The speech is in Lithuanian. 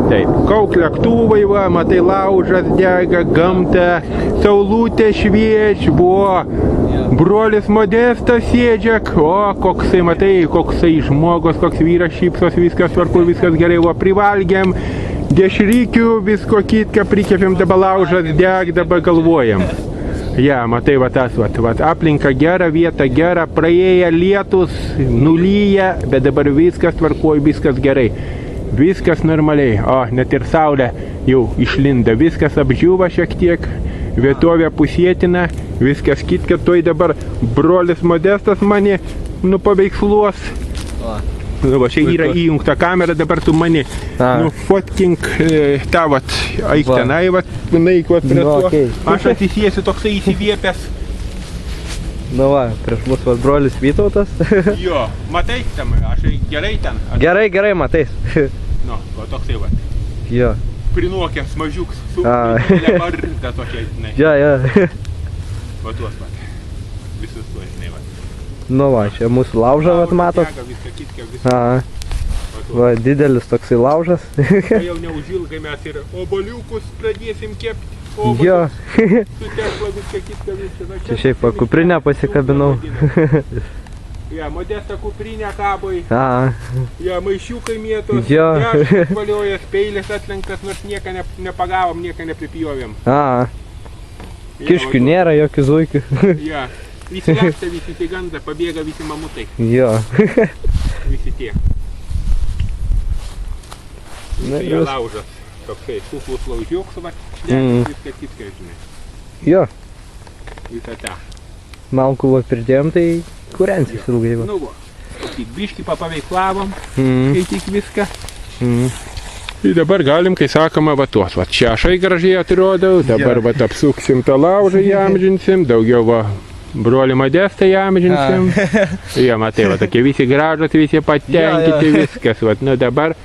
Taip, kauk lėktuvai, va, matai, laužas dega, gamta, saulutė švieš, buvo, brolis Modestas sėdžia, o, koksai, matai, koksai žmogus, koks vyras šypsos, viskas tvarku, viskas gerai, va, privalgiam, dešrykių, visko kitką prikepėm, dabar laužas deg, dabar galvojam. Ja, matai, va tas, va, aplinka gera, vieta gera, praėję lietus, nulyja, bet dabar viskas tvarkuoja, viskas gerai. Viskas normaliai, o net ir saulė jau išlinda, viskas apdžiūva šiek tiek, vietovė pusėtina, viskas kitka, toj dabar brolis Modestas mane paveiksluos. Nu, va, čia yra įjungta kamera, dabar tu mane fotkink tą, vat, eik tenai, vat, naik, vat, prie to. Aš atsisiesiu toksai įsiviepęs. Nu va, prieš mus vat brolis Vytautas. Jo, matai tam, aš gerai ten? Gerai, matais. Nu, va, toksai va. Jo. Prinuokęs mažiuks, su didelė barda tokia, žinai. Jo. Va tuos, va. Visus tuos, žinai, va. Nu va, čia mūsų laužą, vat, matot. Viską kitką, viską. Va, didelis toksai laužas. Jau neužilgai mes ir oboliukus pradėsim kepti. Jo. Su tekla viską kitką, viską. Čia šiaip va, kuprinę pasikabinau. Ja, Modesta kuprinė kaboj. Ja, maišiukai mėtos. Jo. Gražas valiojas, peilis atlenktas, nors nieką nepagavom, nieką nepripjovėm. Kiškių nėra, jokių zuikių. Ja. Visi laksta, visi tie ganda, pabėga visi mamutai. Jo. Visi tie. Jo laužas. Toksai suklus laužiuks, va. Viską kitką, žinai. Jo. Visą tą. Malkų va pridėjom, tai kurensis ilgai va. Nu, va. Tik biškį papaveiklavom, kai tik viską. Tai dabar galim, kai sakoma, va tuos. Va šešai gražiai atrodo, dabar va apsuksim tą laužą, įamžinsim, daugiau va. Brolį Modestą įamžinsim. Jo, matai, va tokie visi gražus, visi patenkinti, viskas. Va, nu dabar